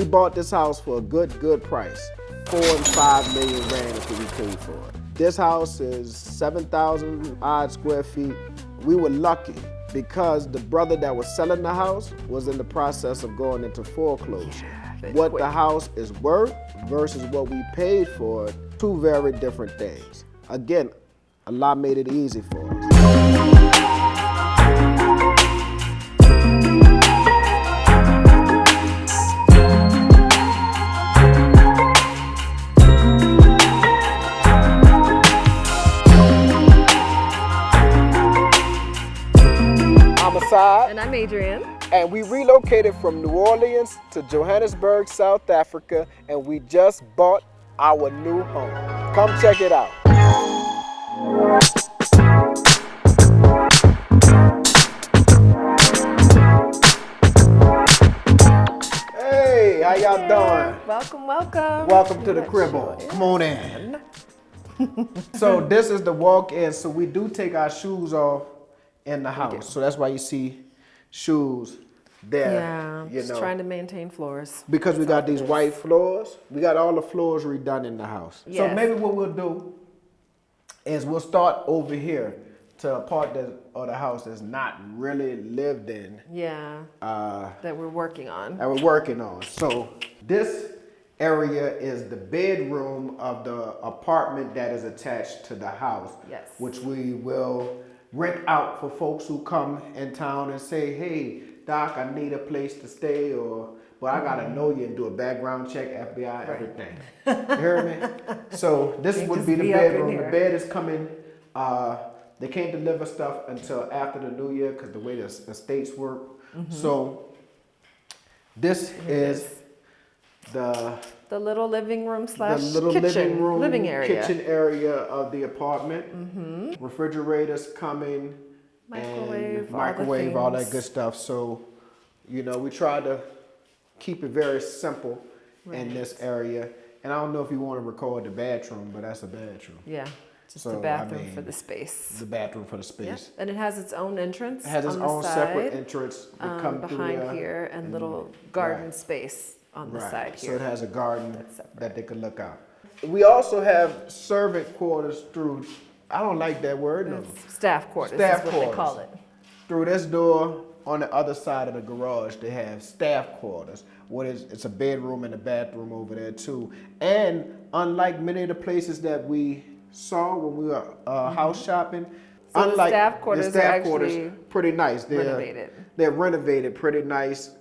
bought this house for a good price. 4 and 5 million rand is what we paid for it. This house is 7,000 odd square feet. We were lucky because the brother that was selling the house was in the process of going into foreclosure. What the house is worth versus what we paid for it, two very different things. Again, Allah made it easy for us. I'm Assad. And I'm Adrian. And we relocated from New Orleans to Johannesburg, South Africa, and we just bought our new home. Come check it out. Hey, how y'all doing? Welcome. Welcome to the cribble. Come on in. So this is the walk-in, so we do take our shoes off in the house. So that's why you see shoes there. Yeah, just trying to maintain floors. Because we got these white floors. We got all the floors redone in the house. Yes. So maybe what we'll do is we'll start over here to a part of the house that's not really lived in. Yeah, that we're working on. So this area is the bedroom of the apartment that is attached to the house. Yes. Which we will rent out for folks who come in town and say, hey, Doc, I need a place to stay, but I gotta know you and do a background check, FBI, everything. You hear me? So this would be the bedroom. The bed is coming. They can't deliver stuff until after the new year because the way the estates work. So this is the little living room slash kitchen, living area. Kitchen area of the apartment. Refrigerators coming. Microwave, all that good stuff. So, we try to keep it very simple in this area. And I don't know if you want to record the bathroom, but that's a bathroom. Yeah, just the bathroom for the space. The bathroom for the space. Yeah. And it has its own entrance. It has its own separate entrance that come behind through here, and little garden space on the side here. So it has a garden that they could look out. We also have servant quarters through. I don't like that word. No. Staff quarters is what they call it. Through this door on the other side of the garage, they have staff quarters. It's a bedroom and a bathroom over there too. And unlike many of the places that we saw when we were house shopping, so the staff quarters are actually pretty nice. Renovated. They're renovated, pretty nice,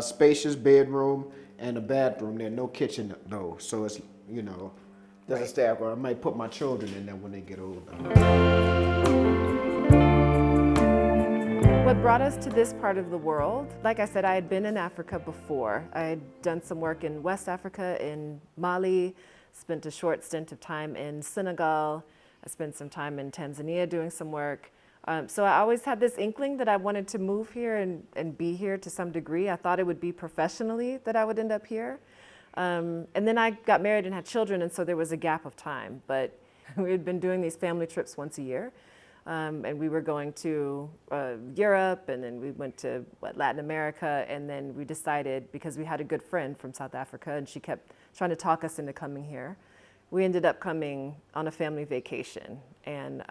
spacious bedroom and a bathroom. There's no kitchen though, so it's there's a staff quarter. I might put my children in there when they get older. What brought us to this part of the world? Like I said, I had been in Africa before. I had done some work in West Africa, in Mali, spent a short stint of time in Senegal. I spent some time in Tanzania doing some work. So I always had this inkling that I wanted to move here and be here to some degree. I thought it would be professionally that I would end up here. And then I got married and had children, and so there was a gap of time. But we had been doing these family trips once a year. And we were going to Europe, and then we went to Latin America, and then we decided, because we had a good friend from South Africa, and she kept trying to talk us into coming here, we ended up coming on a family vacation, and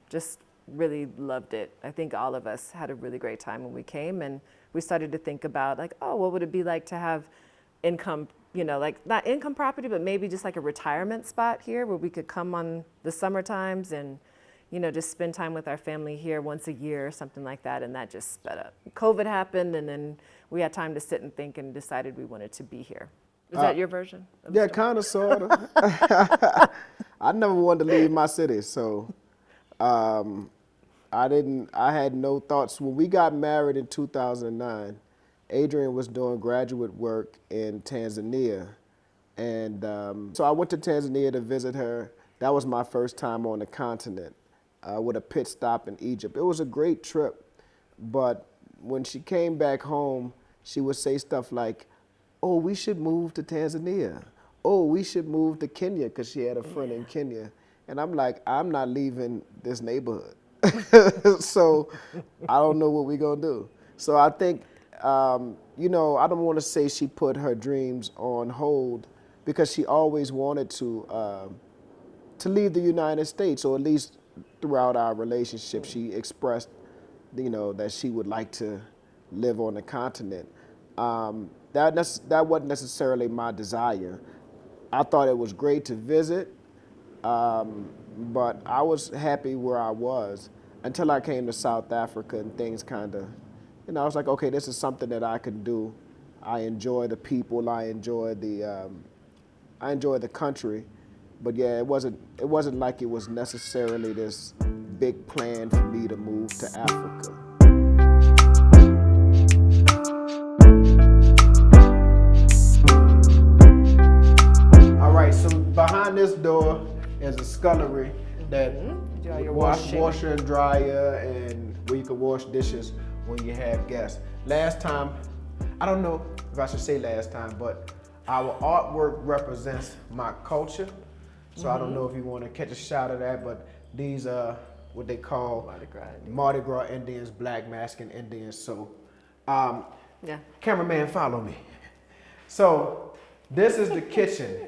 just really loved it. I think all of us had a really great time when we came, and we started to think about, what would it be like to have income, not income property, but maybe just like a retirement spot here where we could come on the summer times and just spend time with our family here once a year or something like that, and that just sped up. COVID happened, and then we had time to sit and think and decided we wanted to be here. Is that your version? Yeah, kind of, sort of. I never wanted to leave my city, so I had no thoughts. When we got married in 2009, Adrian was doing graduate work in Tanzania, and so I went to Tanzania to visit her. That was my first time on the continent. With a pit stop in Egypt. It was a great trip, but when she came back home, she would say stuff like, oh, we should move to Tanzania. Oh, we should move to Kenya, because she had a friend in Kenya. And I'm like, I'm not leaving this neighborhood. So I don't know what we're gonna do. So I think you know, I don't want to say she put her dreams on hold because she always wanted to leave the United States, or at least throughout our relationship, she expressed, you know, that she would like to live on the continent. That wasn't necessarily my desire. I thought it was great to visit, but I was happy where I was until I came to South Africa and things kind of, you know, I was like, okay, this is something that I can do. I enjoy the people. I enjoy the country, but yeah, it wasn't like it was necessarily this big plan for me to move to Africa. All right, so behind this door is a scullery that washer and dryer, and where you can wash dishes when you have guests. Last time, I don't know if I should say last time, but our artwork represents my culture. So I don't know if you want to catch a shot of that, but these are what they call Mardi Gras Indians, Black Masking Indians. So, cameraman, follow me. So this is the kitchen,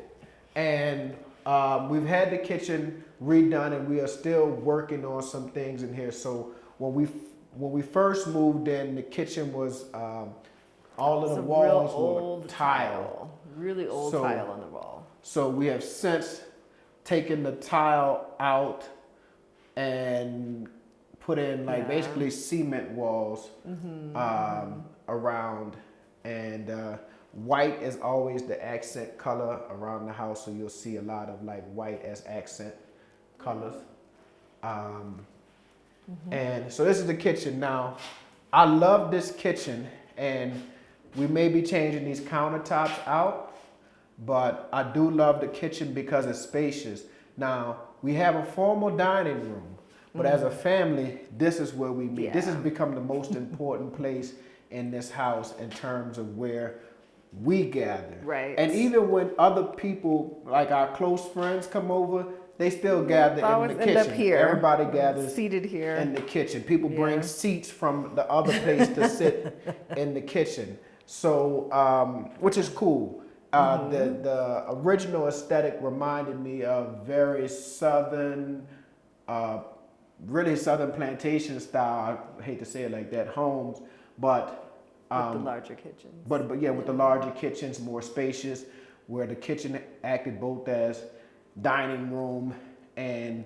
and we've had the kitchen redone, and we are still working on some things in here. So when we first moved in, the kitchen was all of the walls were tile. Really old tile on the wall. So we have since taken the tile out and put in basically cement walls around, and white is always the accent color around the house, so you'll see a lot of like white as accent colors. And so this is the kitchen. Now, I love this kitchen, and we may be changing these countertops out, but I do love the kitchen because it's spacious. Now, we have a formal dining room, but as a family, this is where we meet. This has become the most important place in this house in terms of where we gather. Right. And even when other people, like our close friends, come over, they still gather in the kitchen. Up here. Everybody gathers seated here in the kitchen. People bring seats from the other place to sit in the kitchen. So, which is cool. The original aesthetic reminded me of very southern, really southern plantation style. I hate to say it like that, homes, but with the larger kitchens. But yeah, with the larger kitchens, more spacious, where the kitchen acted both as dining room and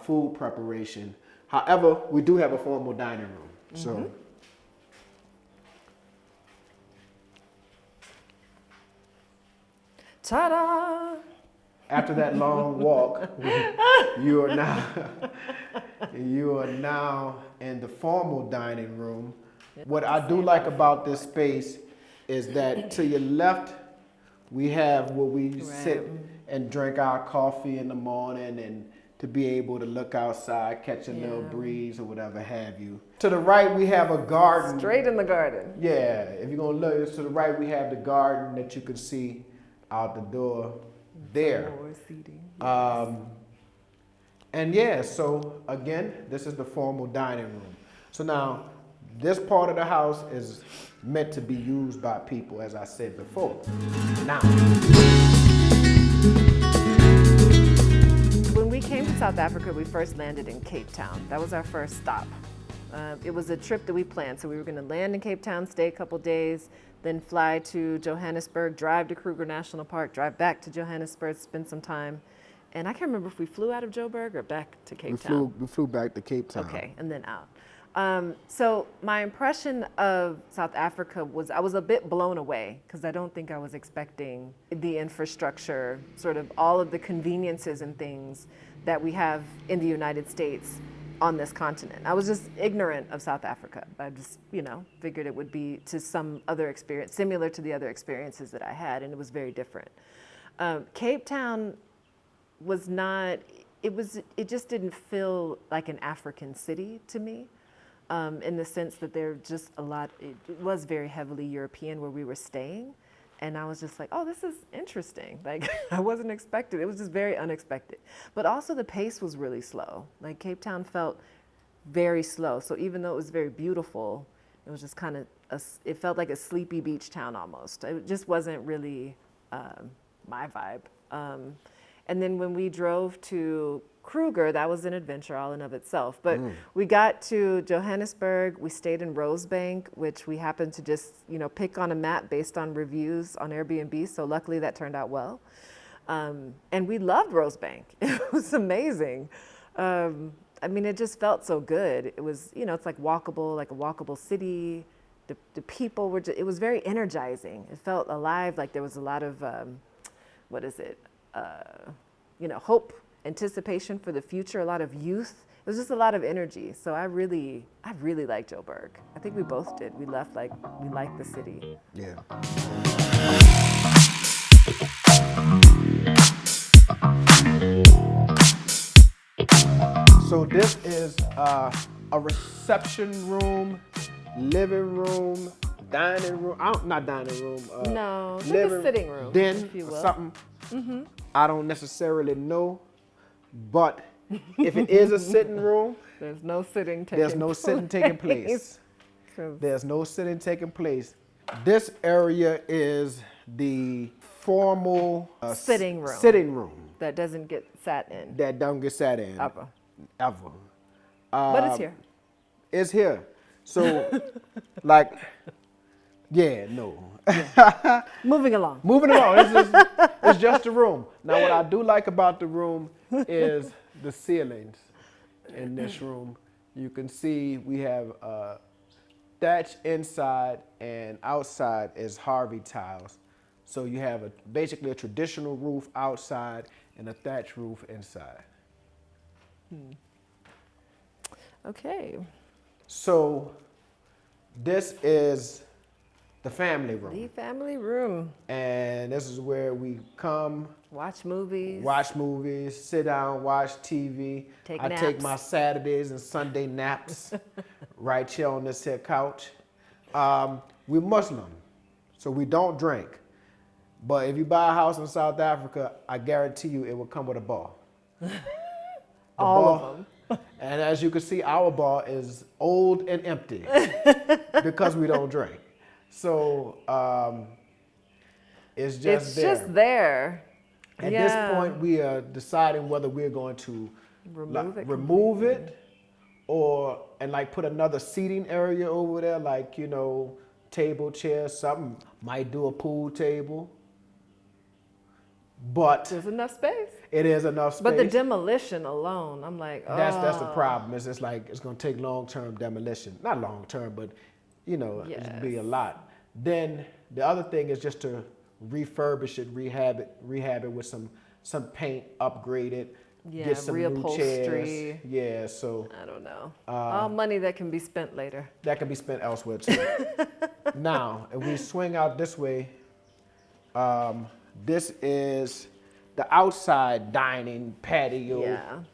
food preparation. However, we do have a formal dining room. So. Ta-da! After that long walk, you are now in the formal dining room. What I do like about this space is that to your left, we have where we sit and drink our coffee in the morning, and to be able to look outside, catch a little breeze or whatever have you. To the right, we have a garden. Straight in the garden. Yeah, if you're gonna look, to the right, we have the garden that you can see out the door there. More seating. And yeah, so again, this is the formal dining room. So now, this part of the house is meant to be used by people, as I said before. Now, when we came to South Africa, we first landed in Cape Town. That was our first stop. It was a trip that we planned. So we were going to land in Cape Town, stay a couple days, then fly to Johannesburg, drive to Kruger National Park, drive back to Johannesburg, spend some time. And I can't remember if we flew out of Joburg or back to Cape Town. We flew back to Cape Town. Okay, and then out. So my impression of South Africa was, I was a bit blown away because I don't think I was expecting the infrastructure, sort of all of the conveniences and things that we have in the United States on this continent. I was just ignorant of South Africa. I just, figured it would be to some other experience, similar to the other experiences that I had, and it was very different. Cape Town was not, it just didn't feel like an African city to me. In the sense that there just a lot, it was very heavily European where we were staying. And I was just like, oh, this is interesting. Like, I wasn't expecting, it was just very unexpected. But also the pace was really slow. Like Cape Town felt very slow. So even though it was very beautiful, It was just kind of, it felt like a sleepy beach town almost. It just wasn't really my vibe. And then when we drove to Kruger, that was an adventure all in of itself. But we got to Johannesburg, we stayed in Rosebank, which we happened to just, pick on a map based on reviews on Airbnb. So luckily that turned out well. And we loved Rosebank. It was amazing. It just felt so good. It was, it's like a walkable city. The people were it was very energizing. It felt alive, like there was a lot of, hope, anticipation for the future, a lot of youth. It was just a lot of energy. So I really liked Joburg. I think we both did. We left we liked the city. Yeah. So this is a reception room, living room, dining room. Not dining room. No, it's like a sitting room, Den, if you will. Something. I don't necessarily know, but if it is a sitting room, there's no sitting taking there's no sitting taking place. There's no sitting taking place. This area is the formal sitting room. Sitting room that doesn't get sat in. That don't get sat in. Ever. But it's here. It's here. So, no. Moving along. It's just a room. Now, what I do like about the room is the ceilings in this room. You can see we have thatch inside and outside is Harvey tiles. So you have basically a traditional roof outside and a thatch roof inside. Okay. So this is the family room. The family room. And this is where we come. Watch movies, sit down, watch TV. I take my Saturdays and Sunday naps right here on this here couch. We're Muslim, so we don't drink. But if you buy a house in South Africa, I guarantee you it will come with a bar. All of them. And as you can see, our bar is old and empty because we don't drink. So it's just there. It's just there. At this point, we are deciding whether we're going to remove it and put another seating area over there, table, chairs, something. Might do a pool table. But there's enough space. It is enough space. But the demolition alone, I'm like, oh. That's the problem. It's just it's going to take long-term demolition. Not long-term, but, it'd be a lot. Then the other thing is just to refurbish it, rehab it with some paint, upgrade it, get some new chairs. Yeah, so. I don't know. All money that can be spent later. That can be spent elsewhere too. Now, if we swing out this way, this is the outside dining patio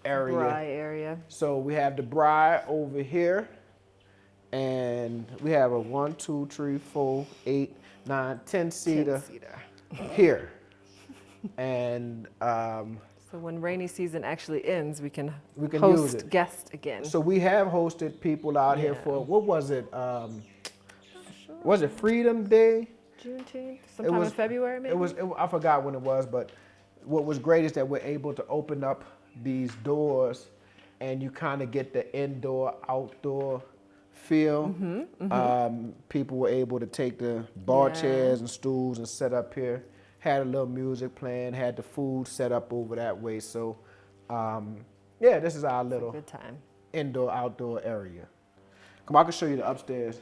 area. Braai area. So we have the Braai over here, and we have a 1, 2, 3, 4, 8, 9, 10 seater here. And so when rainy season actually ends, we can host use guests again. So we have hosted people out here for, what was it? Was it Freedom Day? Juneteenth, sometime in February maybe? I forgot when it was, but what was great is that we're able to open up these doors and you kind of get the indoor, outdoor feel. People were able to take the bar chairs and stools and set up here. Had a little music playing, had the food set up over that way. So, this is our little good time. Indoor, outdoor area. Come on, I can show you the upstairs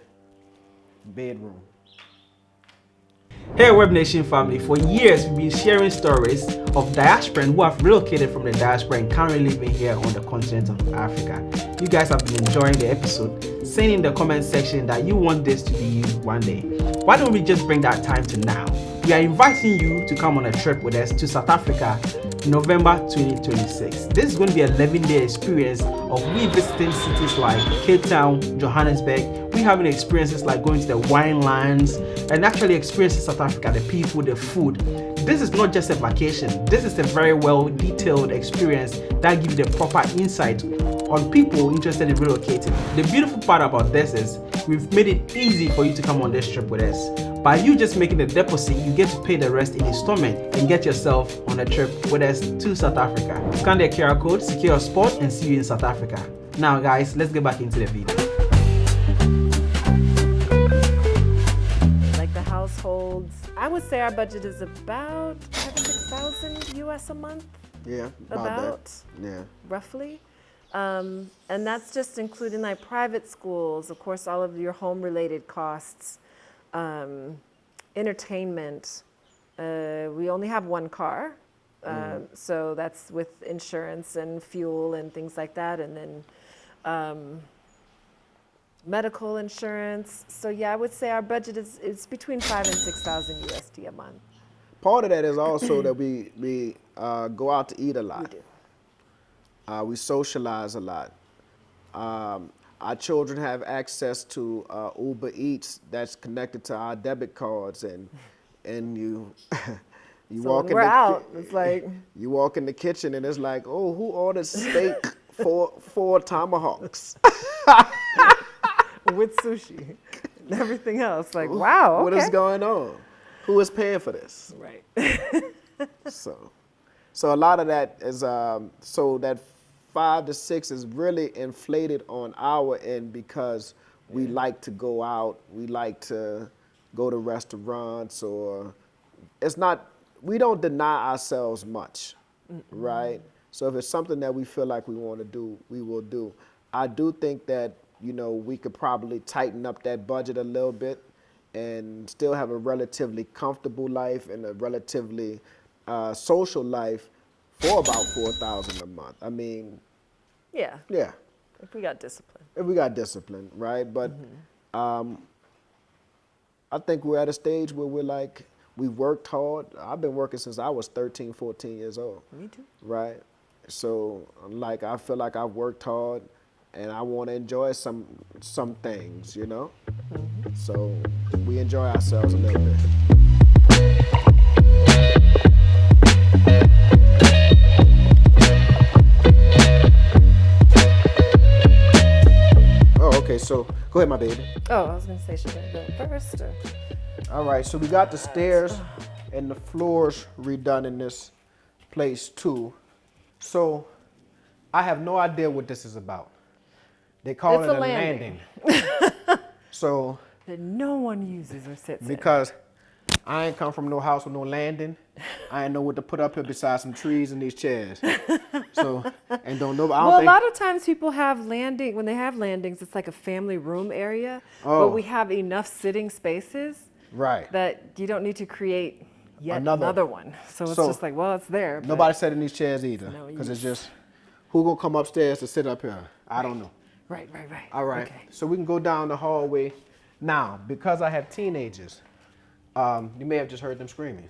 bedroom. Hey Web Nation family, for years we've been sharing stories of diasporans who have relocated from the diaspora and currently living here on the continent of Africa. You guys have been enjoying the episode, saying in the comment section that you want this to be you one day. Why don't we just bring that time to now? We are inviting you to come on a trip with us to South Africa in November 2026. This is going to be an 11-day experience of we visiting cities like Cape Town, Johannesburg. We having experiences like going to the wine lands and actually experiencing South Africa, the people, the food. This is not just a vacation. This is a very well detailed experience that gives you the proper insight on people interested in relocating. The beautiful part about this is we've made it easy for you to come on this trip with us. By you just making the deposit, you get to pay the rest in installment and get yourself on a trip with us to South Africa. Scan the QR code, secure a spot, and see you in South Africa. Now guys, let's get back into the video. Like the households, I would say our budget is about 6,000 US a month. Yeah, About that. Yeah. roughly. And that's just including like private schools, of course, all of your home related costs, entertainment. We only have one car. So that's with insurance and fuel and things like that. And then medical insurance. So yeah, I would say our budget is between 5,000 and 6,000 USD a month. Part of that is also that we go out to eat a lot. We do. We socialize a lot. Our children have access to Uber Eats that's connected to our debit cards, and you you So walk when in we're the out, it's like you walk in the kitchen and it's like, oh, who ordered steak four tomahawks? with sushi and everything else. Like, wow, okay. What is going on? Who is paying for this? Right. So a lot of that is so that 5 to 6 is really inflated on our end because we like to go out, we like to go to restaurants, or it's not. We don't deny ourselves much, right? So if it's something that we feel like we want to do, we will do. I do think that we could probably tighten up that budget a little bit and still have a relatively comfortable life and a relatively social life for about 4,000 a month. I mean, Yeah. yeah, If we got discipline. if we got discipline, right? But I think we're at a stage where we're like, we worked hard. I've been working since I was 13, 14 years old. Me too. Right? So like, I feel like I've worked hard and I want to enjoy some things, So we enjoy ourselves a little bit. Oh, okay, so go ahead, my baby. Oh, I was going to say, should I go first? Or? All right, so we got the stairs and the floors redone in this place too. So I have no idea what this is about. They call It's it a a landing. So That no one uses or sits in. because I ain't come from no house with no landing, I ain't know what to put up here besides some trees and these chairs. So, and don't know. Well, a lot of times people have when they have landings, it's like a family room area. Oh. But we have enough sitting spaces Right. that you don't need to create yet Another. another one. So it's just like, well, it's there. but- Nobody sat in these chairs either. No Because it's use. just, who gonna come upstairs to sit up here? I don't know. Right. All right. Okay. So we can go down the hallway. Now, because I have teenagers, you may have just heard them screaming.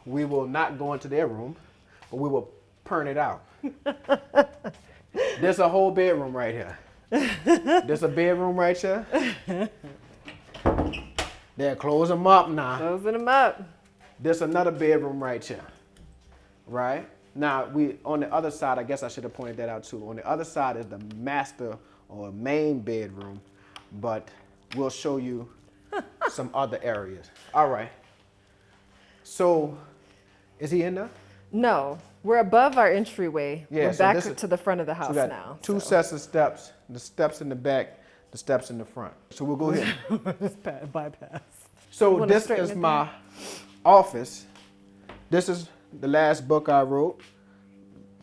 We will not go into their room, but we will turn it out. There's a whole bedroom right here. There's a bedroom right here. They'll close them up now. Closing them up. There's another bedroom right here. Right? Now, on the other side, I guess I should have pointed that out too. On the other side is the master or main bedroom, but we'll show you some other areas. All right. So, is he in there? No, we're above our entryway. Yeah, We're so back this is- to the front of the So house we got now. two sets of steps, the steps in the back, the steps in the front. So we'll go here. Bypass. So Wanna this straighten is it my office. This is the last book I wrote,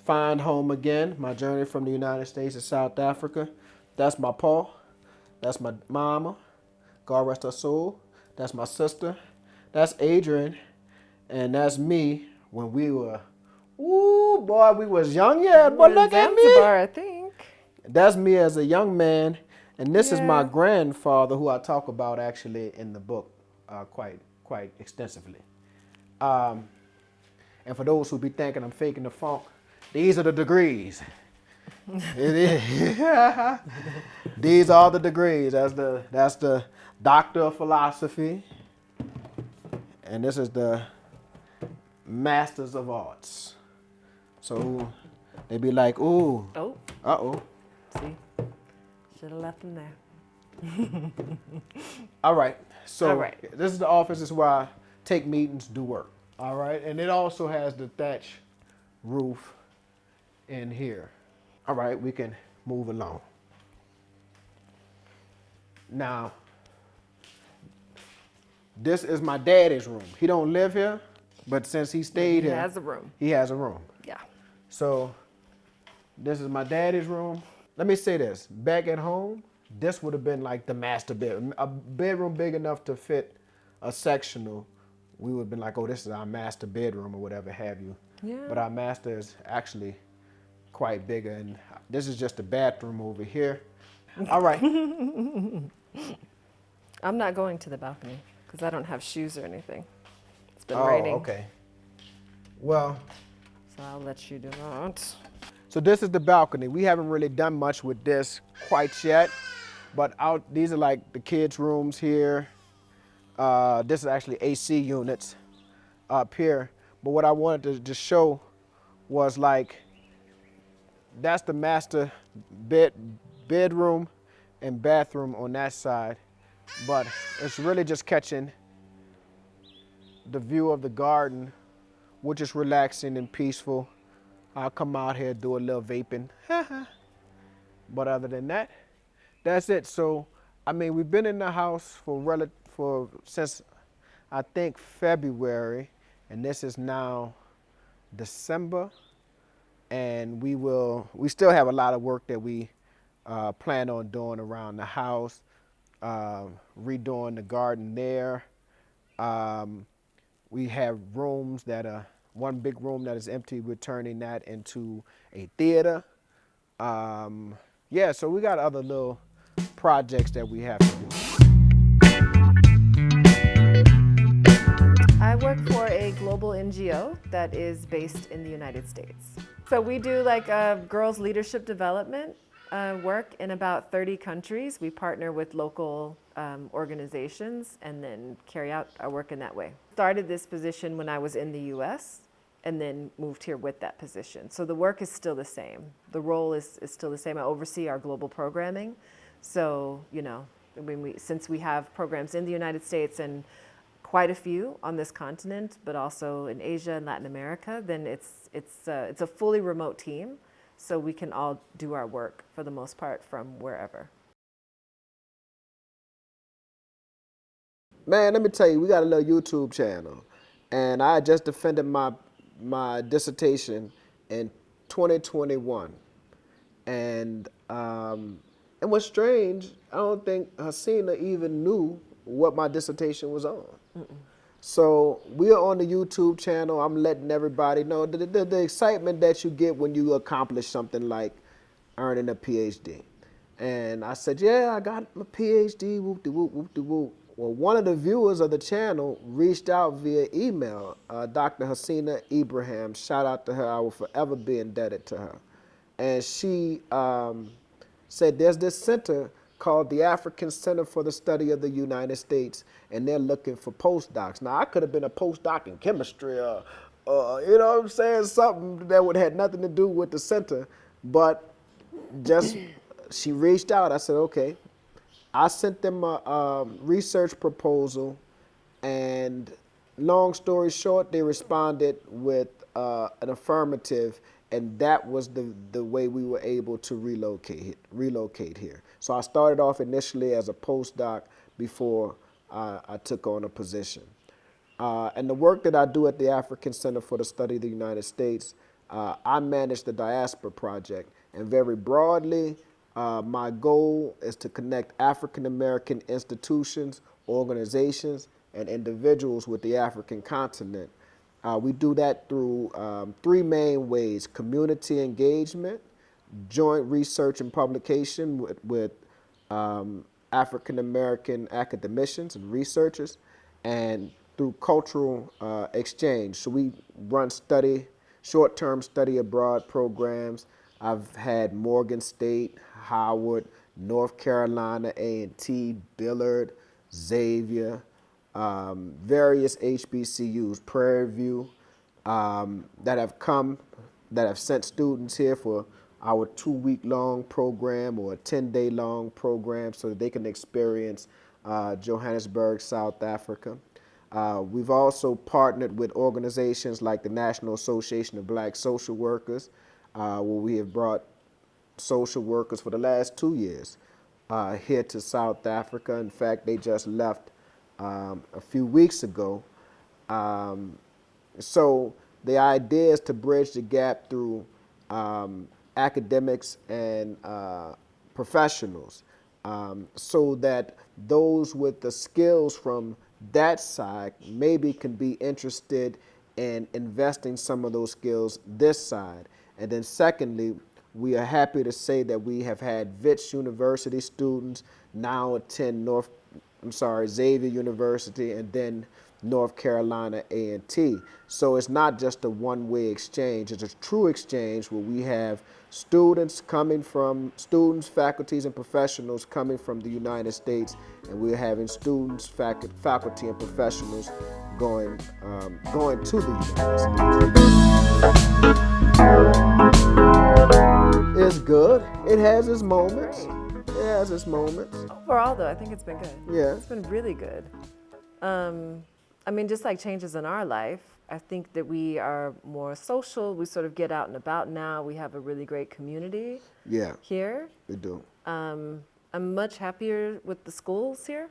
Find Home Again, My Journey from the United States to South Africa. That's my pa. That's my mama. God rest her soul. That's my sister. That's Adrian. And that's me when we were, ooh, boy, we was young yet. But look at me. Zanzibar, I think. That's me as a young man. And this is my Yeah. grandfather, who I talk about actually in the book quite extensively. And for those who be thinking I'm faking the funk, these are the degrees. It is. These are the degrees. That's the Doctor of Philosophy. And this is the Masters of Arts. So they be like, ooh, Oh, uh-oh. see, should have left them there. All right. So All right. this is the office. This is where I take meetings, do work. All right. And it also has the thatch roof in here. All right. We can move along. Now, this is my daddy's room. He don't live here, but since he stayed He here, has a room. he has a room. Yeah. So this is my daddy's room. Let me say this. Back at home, this would have been like the master bedroom. A bedroom big enough to fit a sectional. We would have been like, oh, this is our master bedroom or whatever have you. Yeah. But our master is actually quite bigger. And this is just the bathroom over here. All right. I'm not going to the balcony because I don't have shoes or anything. It's been Oh, raining. okay. Well, So I'll let you do that. so this is the balcony. We haven't really done much with this quite yet, but these are like the kids' rooms here. This is actually AC units up here. But what I wanted to just show was like, that's the master bedroom and bathroom on that side. But it's really just catching the view of the garden, which is relaxing and peaceful. I'll come out here, do a little vaping. But other than that, that's it. So, I mean, we've been in the house since I think February, and this is now December, and we still have a lot of work that we plan on doing around the house, redoing the garden there. We have rooms one big room that is empty. We're turning that into a theater. Yeah, so we got other little projects that we have to do. I work for a global NGO that is based in the United States. So we do like girls leadership development work in about 30 countries. We partner with local organizations and then carry out our work in that way. Started this position when I was in the US and then moved here with that position. So the work is still the same. The role is still the same. I oversee our global programming. So, since we have programs in the United States and quite a few on this continent, but also in Asia and Latin America, then it's a fully remote team, so we can all do our work for the most part from wherever. Man, let me tell you, we got a little YouTube channel, and I just defended my dissertation in 2021, and it was strange. I don't think Hasina even knew what my dissertation was on. So we are on the YouTube channel. I'm letting everybody know the excitement that you get when you accomplish something like earning a PhD. And I said, yeah, I got my PhD, whoop-de-whoop, whoop-de-whoop. Well, one of the viewers of the channel reached out via email, Dr. Hasina Ibrahim. Shout out to her. I will forever be indebted to her. And she said there's this center called the African Center for the Study of the United States, and they're looking for postdocs. Now, I could have been a postdoc in chemistry or, you know what I'm saying, something that would have had nothing to do with the center, but just she reached out. I said, okay. I sent them a research proposal, and long story short, they responded with an affirmative, and that was the way we were able to relocate here. So I started off initially as a postdoc before I took on a position. And the work that I do at the African Center for the Study of the United States, I manage the Diaspora project, and very broadly, my goal is to connect African American institutions, organizations, and individuals with the African continent. We do that through three main ways: community engagement, joint research and publication with African American academicians and researchers, and through cultural exchange. So we run short-term study abroad programs. I've had Morgan State, Howard, North Carolina A&T, Billard, Xavier, various HBCUs, Prairie View, that have sent students here for our 2-week-long program or a 10-day-long program so that they can experience Johannesburg, South Africa. We've also partnered with organizations like the National Association of Black Social Workers, where we have brought social workers for the last 2 years here to South Africa. In fact, they just left a few weeks ago. So the idea is to bridge the gap through academics and professionals, so that those with the skills from that side maybe can be interested in investing some of those skills this side. And then secondly, we are happy to say that we have had Wits University students now attend Xavier University and then North Carolina A&T. So it's not just a one-way exchange, it's a true exchange where we have students, faculties, and professionals coming from the United States, and we're having students, faculty, and professionals going to the United States. It's good. It has its moments. It has its moments. Overall, though, I think it's been good. Yeah. It's been really good. I mean, just like changes in our life, I think that we are more social. We sort of get out and about now. We have a really great community here. We do. I'm much happier with the schools here.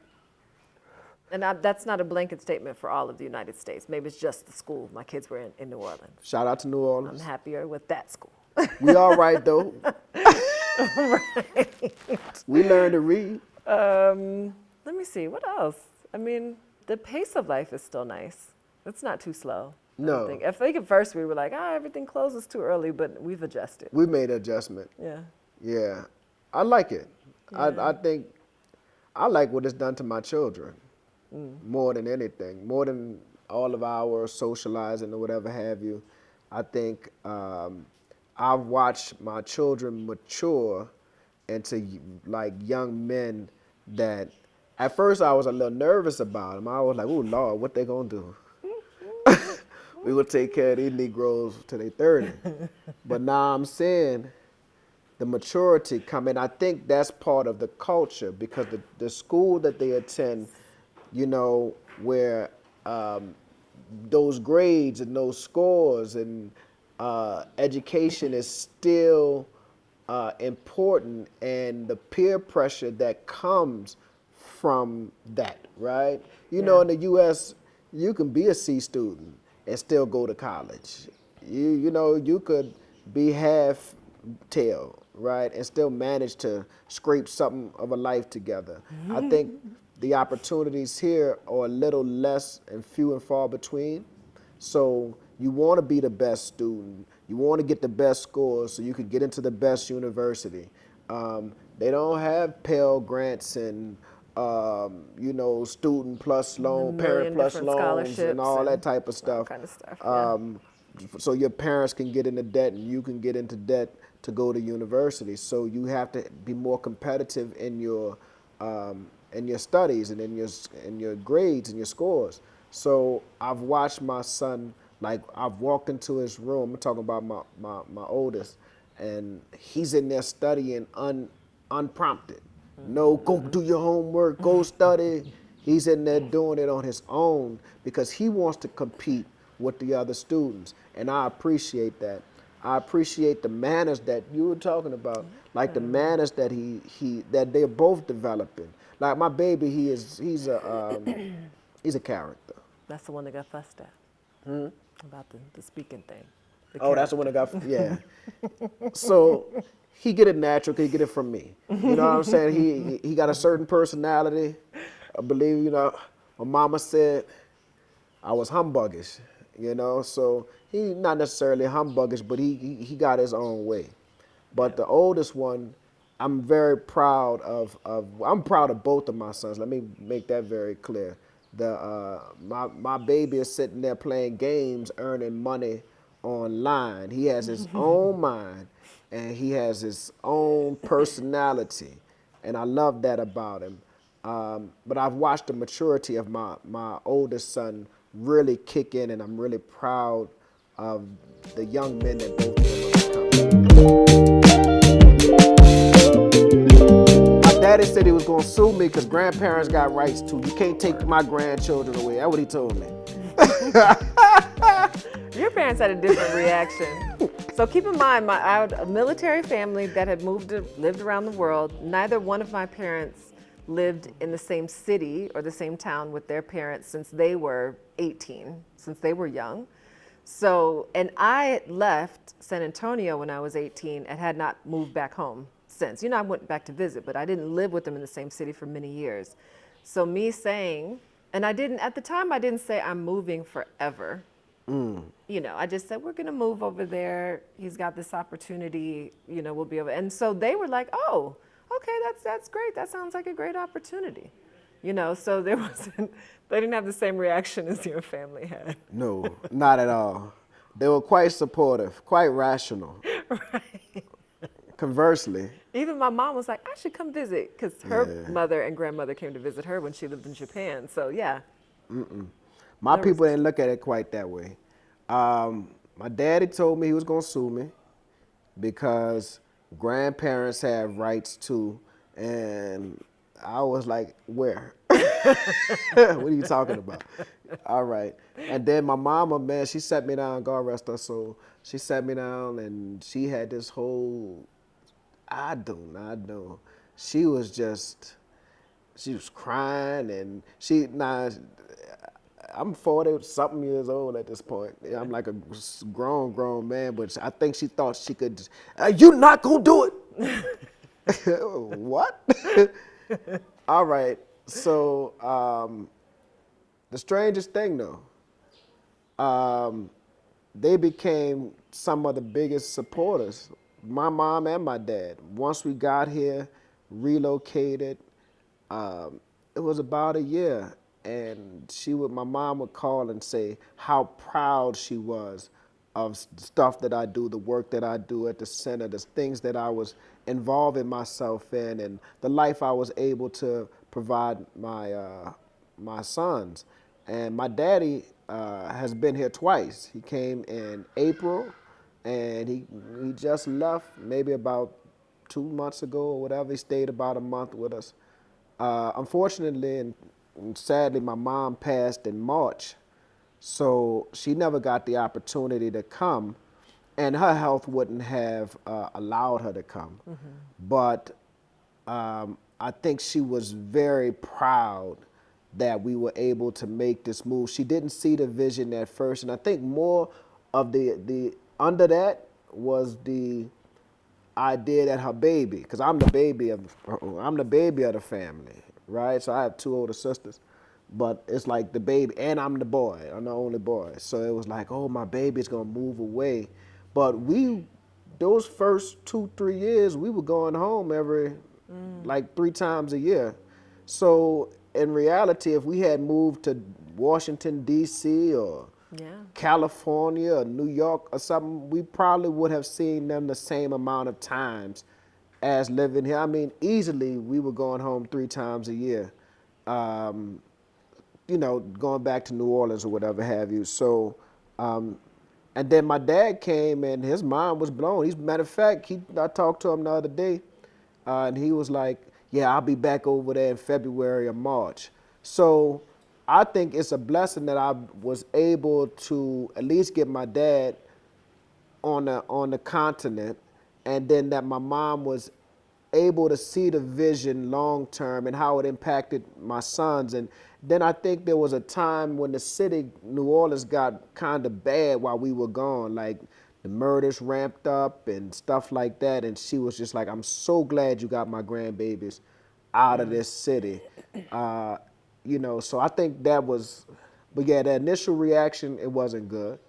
And that's not a blanket statement for all of the United States. Maybe it's just the school my kids were in New Orleans. Shout out to New Orleans. I'm happier with that school. We all right, though. Right. We learned to read. Let me see, what else? I mean, the pace of life is still nice. It's not too slow. No. I think at first we were like, everything closes too early, but we've adjusted. We made an adjustment. Yeah. Yeah. I like it. Yeah. I think I like what it's done to my children more than anything, more than all of our socializing or whatever have you. I think I've watched my children mature into like young men that at first I was a little nervous about them. I was like, oh Lord, what they gonna do? We will take care of these Negroes till they 30. But now I'm seeing the maturity come in. I think that's part of the culture because the school that they attend, you know, where those grades and those scores and education is still important, and the peer pressure that comes from that, right? You know, in the U.S., you can be a C student and still go to college. You know, you could be half tail, right, and still manage to scrape something of a life together. I think the opportunities here are a little less and few and far between. So you want to be the best student. You want to get the best scores so you can get into the best university. They don't have Pell Grants and you know, student plus loan, parent plus loans, and all that type of stuff. Kind of stuff. So your parents can get into debt and you can get into debt to go to university. So you have to be more competitive in your studies and in your grades and your scores. So I've watched my son, like I've walked into his room. I'm talking about my oldest, and he's in there studying unprompted. No, go do your homework, go study. He's in there doing it on his own because he wants to compete with the other students, and I appreciate that. I appreciate the manners that you were talking about, like the manners that that they're both developing. Like my baby, he's a character. That's the one that got fussed at. About the speaking thing. That's the one that got, yeah. So he get it natural, he get it from me. You know what I'm saying? He got a certain personality. I believe, you know, my mama said I was humbuggish, you know, so he not necessarily humbuggish, but he got his own way. But the oldest one, I'm very proud of I'm proud of both of my sons. Let me make that very clear. My baby is sitting there playing games, earning money online. He has his own mind and he has his own personality, and I love that about him. But I've watched the maturity of my oldest son really kick in, and I'm really proud of the young men that both of them are becoming. daddy said he was gonna sue me because grandparents got rights too. You can't take my grandchildren away. That's what he told me. Your parents had a different reaction. So keep in mind, I had a military family that had lived around the world. Neither one of my parents lived in the same city or the same town with their parents since they were 18, since they were young. So, and I left San Antonio when I was 18 and had not moved back home since. I went back to visit, but I didn't live with them in the same city for many years. So me saying, and at the time I didn't say I'm moving forever. I just said, we're going to move over there. He's got this opportunity, we'll be over. And so they were like, oh, okay, that's great. That sounds like a great opportunity. So they didn't have the same reaction as your family had. No, not at all. They were quite supportive, quite rational. Right. Conversely. Even my mom was like, I should come visit, because her mother and grandmother came to visit her when she lived in Japan. So yeah. My people didn't look at it quite that way. My daddy told me he was gonna sue me because grandparents have rights too, and I was like, where? What are you talking about? All right. And then my mama, man, she sat me down, God rest her soul. She sat me down and she had this whole, I do not know. She was crying and I'm 40-something years old at this point. I'm like a grown man, but I think she thought she could, you're not gonna do it. What? All right. So the strangest thing though, they became some of the biggest supporters, my mom and my dad. Once we got here, relocated, it was about a year, and my mom would call and say how proud she was of stuff that I do, the work that I do at the center, the things that I was involving myself in, and the life I was able to provide my sons. And my daddy has been here twice. He came in April, and he just left maybe about 2 months ago or whatever. He stayed about a month with us. Unfortunately and sadly, my mom passed in March, so she never got the opportunity to come, and her health wouldn't have allowed her to come. But I think she was very proud that we were able to make this move. She didn't see the vision at first, and I think more of the under that was the idea that her baby, because I'm the baby of the family, right? So I have two older sisters, but it's like the baby, and I'm the boy. I'm the only boy. So it was like, oh, my baby's gonna move away. But those first 2-3 years, we were going home every like 3 times a year. So in reality, if we had moved to Washington, D.C. or California or New York or something, we probably would have seen them the same amount of times as living here. I mean, easily we were going home 3 times a year, going back to New Orleans or whatever have you. So, and then my dad came and his mind was blown. Matter of fact, I talked to him the other day, and he was like, yeah, I'll be back over there in February or March. So I think it's a blessing that I was able to at least get my dad on the continent, and then that my mom was able to see the vision long term and how it impacted my sons. And then I think there was a time when the city, New Orleans, got kind of bad while we were gone. Like the murders ramped up and stuff like that. And she was just like, I'm so glad you got my grandbabies out of this city. So I think that was, but yeah, the initial reaction, it wasn't good.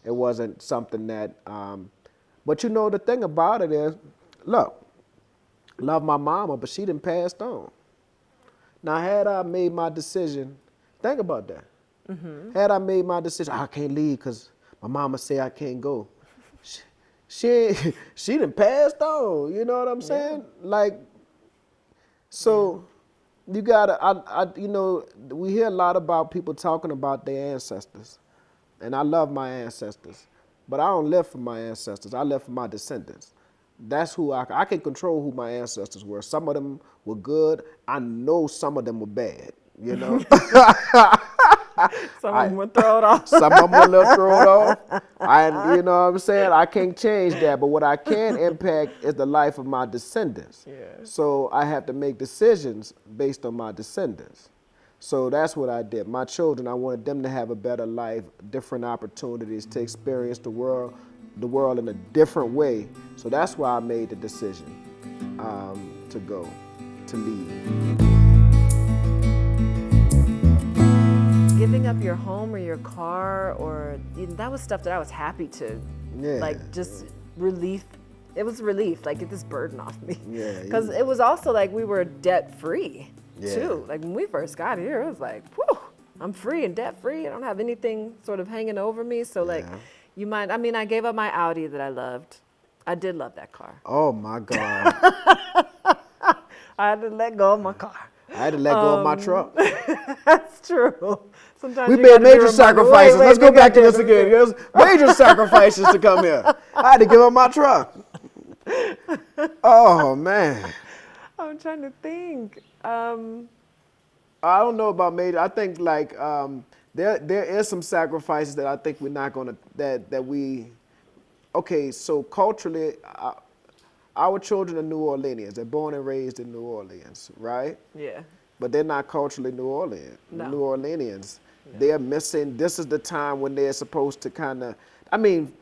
It wasn't something that, but the thing about it is, look, love my mama, but she done passed on. Now, had I made my decision, think about that. Had I made my decision, I can't leave because my mama say I can't go. She done passed on, you know what I'm saying? Like, so you gotta, we hear a lot about people talking about their ancestors. And I love my ancestors, but I don't live for my ancestors. I live for my descendants. That's who I can control who my ancestors were. Some of them were good. I know some of them were bad, you know. Some of them would throw it off. Some of them will let throw it off. You know what I'm saying? I can't change that, but what I can impact is the life of my descendants. Yeah. So I have to make decisions based on my descendants. So that's what I did. My children, I wanted them to have a better life, different opportunities to experience the world in a different way. So that's why I made the decision to leave. Giving up your home or your car, or that was stuff that I was happy to, just relief. It was relief, like get this burden off me. Yeah. Because it was also like we were debt free Yeah. too. Like when we first got here, it was like, whew, I'm free and debt free. I don't have anything sort of hanging over me. So like, I gave up my Audi that I loved. I did love that car. Oh my God. I had to let go of my car. I had to let go of my truck. That's true. Sometimes We you made gotta be major reminded, sacrifices. wait, Let's go maybe I back to this did. again. There's major sacrifices to come here. I had to give up my truck. Oh man. I'm trying to think. I don't know about major. I think like there is some sacrifices that I think we're not gonna that we. Okay, so culturally, our children are New Orleanians. They're born and raised in New Orleans, right? Yeah. But they're not culturally New Orleanians. No. They're missing, this is the time when they're supposed to kind of,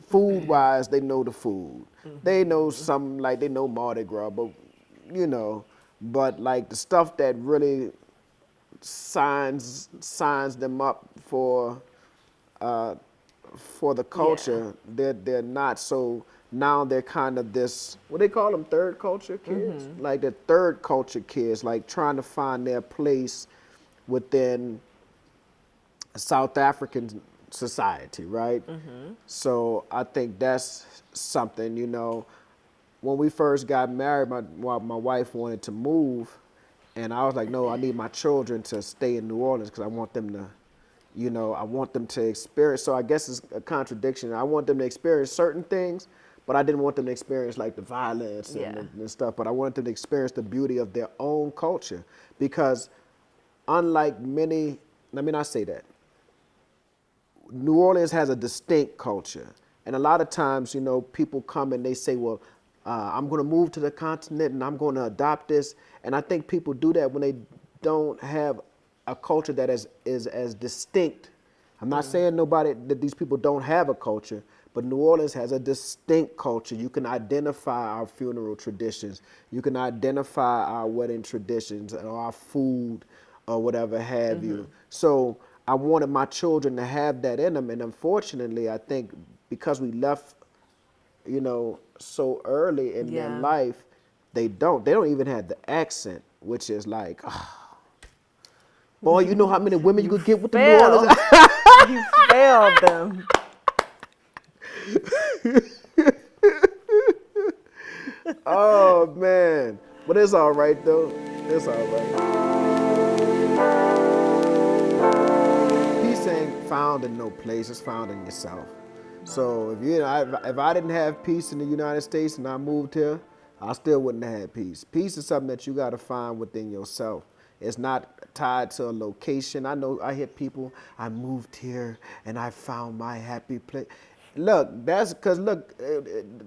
food-wise, they know the food. Mm-hmm. They know some, like they know Mardi Gras, but, but like the stuff that really signs them up for the culture, they're not. So now they're kind of this, what they call them, third culture kids? Mm-hmm. Like the third culture kids, like trying to find their place within South African society, right? Mm-hmm. So I think that's something, when we first got married, my wife wanted to move, and I was like, no, I need my children to stay in New Orleans because I want them to, I want them to experience, so I guess it's a contradiction. I want them to experience certain things, but I didn't want them to experience like the violence and stuff, but I wanted them to experience the beauty of their own culture. Because unlike many, let me not say that, New Orleans has a distinct culture. And a lot of times, people come and they say, well, I'm going to move to the continent and I'm going to adopt this. And I think people do that when they don't have a culture that is as distinct. I'm not saying that these people don't have a culture, but New Orleans has a distinct culture. You can identify our funeral traditions. You can identify our wedding traditions or our food or whatever have you. So I wanted my children to have that in them. And unfortunately, I think because we left, so early in their life, they don't even have the accent, which is like, boy, you know how many women you could get with the New Orleans? You failed them. Oh man, but it's all right though. It's all right. Peace ain't found in no place; it's found in yourself. So if I didn't have peace in the United States and I moved here, I still wouldn't have had peace. Peace is something that you got to find within yourself. It's not tied to a location. I know I hear people, I moved here and I found my happy place. Look, that's because,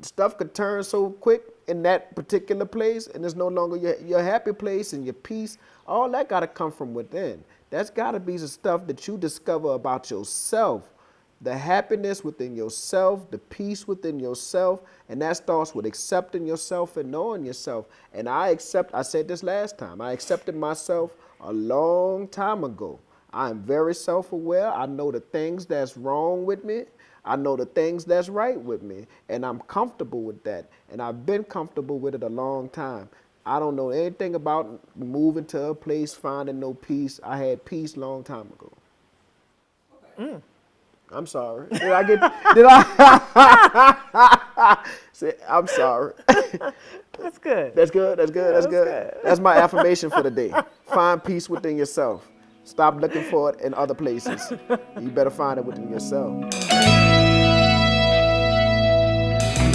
stuff could turn so quick in that particular place, and it's no longer your happy place and your peace. All that got to come from within. That's got to be the stuff that you discover about yourself, the happiness within yourself, the peace within yourself, and that starts with accepting yourself and knowing yourself. And I said this last time, I accepted myself a long time ago. I am very self-aware. I know the things that's wrong with me. I know the things that's right with me, and I'm comfortable with that. And I've been comfortable with it a long time. I don't know anything about moving to a place, finding no peace. I had peace a long time ago. Okay. I'm sorry. Did I? I'm sorry. That's good. That's good. That's my affirmation for the day. Find peace within yourself. Stop looking for it in other places. You better find it within yourself.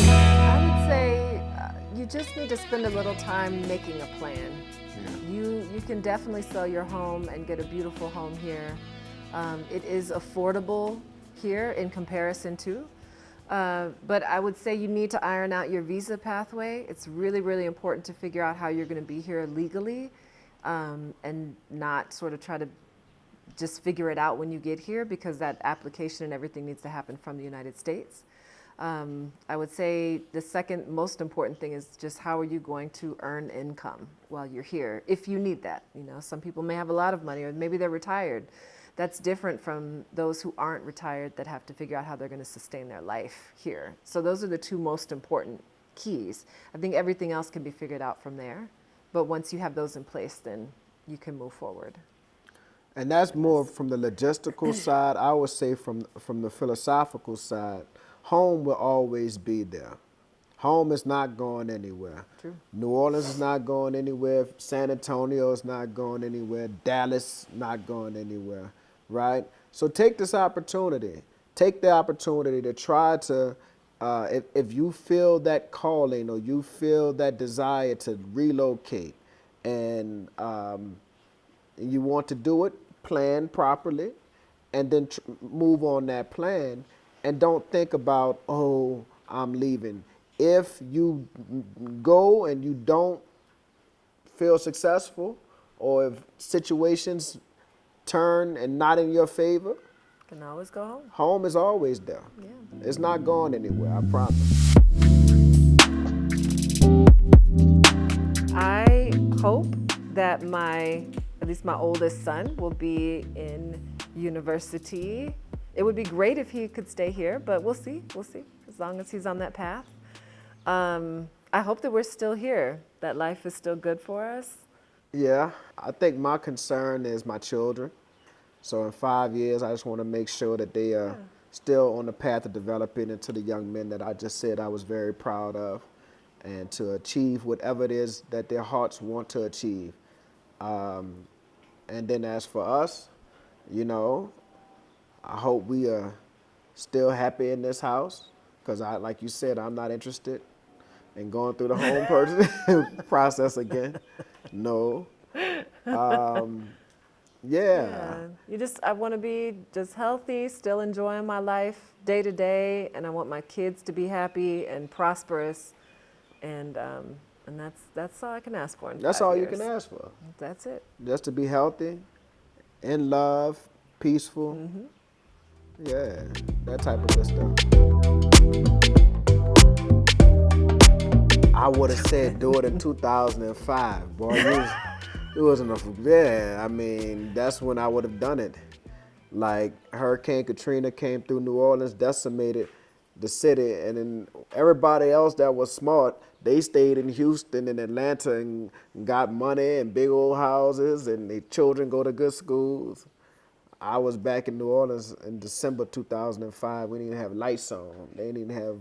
I would say, just need to spend a little time making a plan. You can definitely sell your home and get a beautiful home here. It is affordable here in comparison to, but I would say you need to iron out your visa pathway. It's really, really important to figure out how you're going to be here legally, and not sort of try to just figure it out when you get here, because that application and everything needs to happen from the United States. I would say the second most important thing is just how are you going to earn income while you're here, if you need that. You know, some people may have a lot of money, or maybe they're retired. That's different from those who aren't retired that have to figure out how they're going to sustain their life here. So those are the two most important keys. I think everything else can be figured out from there. But once you have those in place, then you can move forward. And that's more from the logistical side. I would say from the philosophical side, home will always be there. Home is not going anywhere. True. New Orleans is not going anywhere. San Antonio is not going anywhere. Dallas not going anywhere, right? So take this opportunity. Take the opportunity to try to, if you feel that calling or you feel that desire to relocate, and you want to do it, plan properly, and then move on that plan, and don't think about, oh, I'm leaving. If you go and you don't feel successful, or if situations turn and not in your favor, Can always go home. home is always there. Yeah. It's not going anywhere, I promise. I hope that at least my oldest son will be in university. It would be great if he could stay here, but we'll see, as long as he's on that path. I hope that we're still here, that life is still good for us. Yeah, I think my concern is my children. So in 5 years, I just want to make sure that they are still on the path of developing into the young men that I just said I was very proud of, and to achieve whatever it is that their hearts want to achieve. And then as for us, you know, I hope we are still happy in this house, because like you said, I'm not interested in going through the home purchase process again. No. Yeah. I want to be just healthy, still enjoying my life day to day, and I want my kids to be happy and prosperous, and that's all I can ask for. That's all you can ask for. That's it. Just to be healthy, in love, peaceful. Mm-hmm. Yeah, that type of good stuff. I would have said do it in 2005, boy. It wasn't enough. Yeah, I mean, that's when I would have done it. Like, Hurricane Katrina came through New Orleans, decimated the city, and then everybody else that was smart, they stayed in Houston and Atlanta and got money and big old houses, and their children go to good schools. I was back in New Orleans in December 2005. We didn't even have lights on. They didn't even have,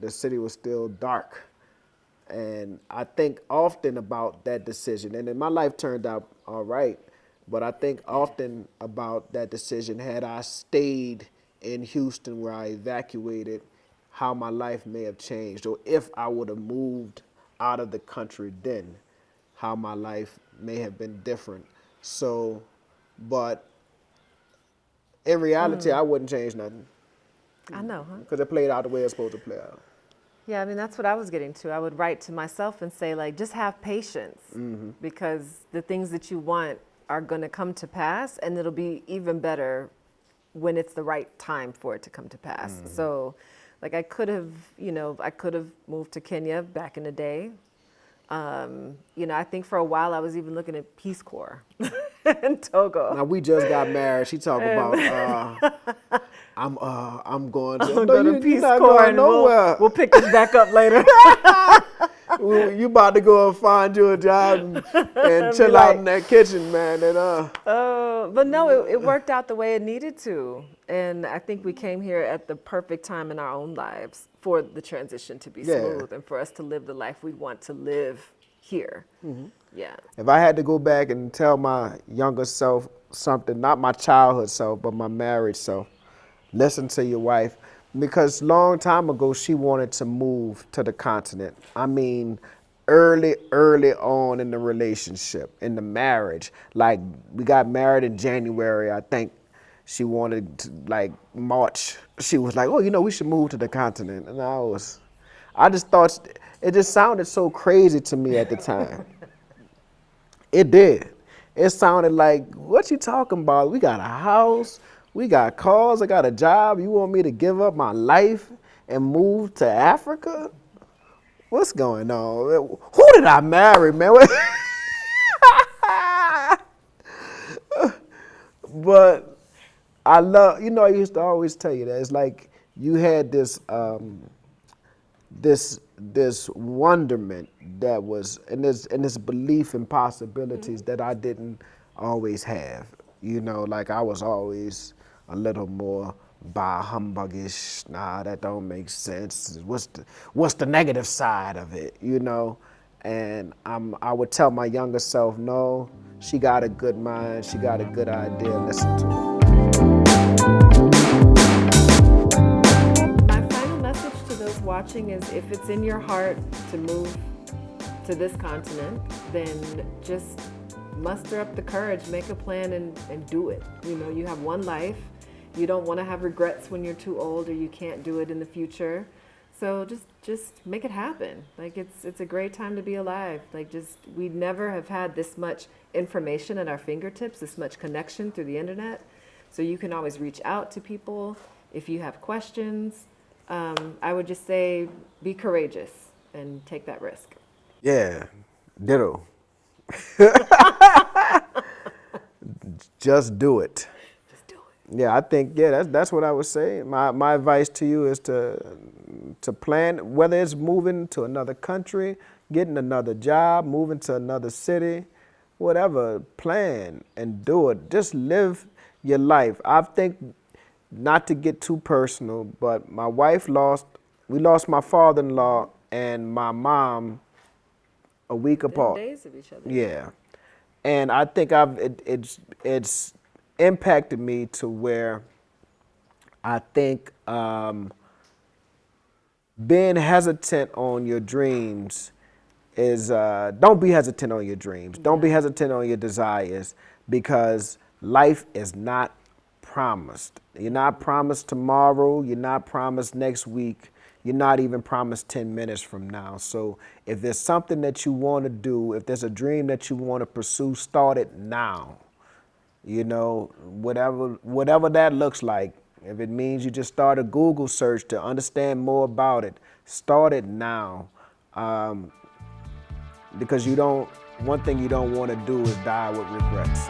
the city was still dark. And I think often about that decision. And then my life turned out all right, but I think often about that decision. Had I stayed in Houston where I evacuated, how my life may have changed. Or if I would have moved out of the country then, how my life may have been different. So, but in reality, I wouldn't change nothing. I know, huh? Because it played out the way it's supposed to play out. Yeah, I mean, that's what I was getting to. I would write to myself and say, like, just have patience, because the things that you want are going to come to pass, and it'll be even better when it's the right time for it to come to pass. So, like, I could have moved to Kenya back in the day. I think for a while I was even looking at Peace Corps in Togo. Now, we just got married. She talking about I'm going to go to Peace Corps, and we'll pick this back up later. You about to go and find you a job and chill out in that kitchen, man. And but no, it worked out the way it needed to, and I think we came here at the perfect time in our own lives for the transition to be smooth and for us to live the life we want to live here. Yeah. If I had to go back and tell my younger self something, not my childhood self, but my married self, listen to your wife. because long time ago she wanted to move to the continent. I mean, early on in the relationship, in the marriage. Like we got married in January, I think. She wanted to, like March. She was like, "Oh, we should move to the continent," and I just thought it just sounded so crazy to me at the time. It did. It sounded like, what you talking about? We got a house, we got cars, I got a job. You want me to give up my life and move to Africa? What's going on? Who did I marry, man? But I love, I used to always tell you that. It's like you had this wonderment that was, and this belief in possibilities that I didn't always have. Like I was always a little more bah humbuggish. Nah, that don't make sense. What's the negative side of it? And I would tell my younger self, no, she got a good mind, she got a good idea. Listen to her. My final message to those watching is, if it's in your heart to move to this continent, then just muster up the courage, make a plan, and do it. You have one life. You don't want to have regrets when you're too old or you can't do it in the future. So just make it happen. Like it's a great time to be alive. Like we never have had this much information at our fingertips, this much connection through the internet. So you can always reach out to people if you have questions. I would just say be courageous and take that risk. Yeah, ditto. Just do it. Just do it. Yeah, I think that's what I would say. My advice to you is to plan, whether it's moving to another country, getting another job, moving to another city, whatever, plan and do it. Just live your life. I think, not to get too personal, but my wife we lost my father-in-law and my mom a week apart. Days of each other. Yeah. And I think it's impacted me to where I think being hesitant on your dreams is, don't be hesitant on your dreams. Don't be hesitant on your desires, because life is not promised. You're not promised tomorrow. You're not promised next week. You're not even promised 10 minutes from now. So if there's something that you want to do, if there's a dream that you want to pursue, start it now. Whatever that looks like. If it means you just start a Google search to understand more about it, start it now. Because one thing you don't want to do is die with regrets.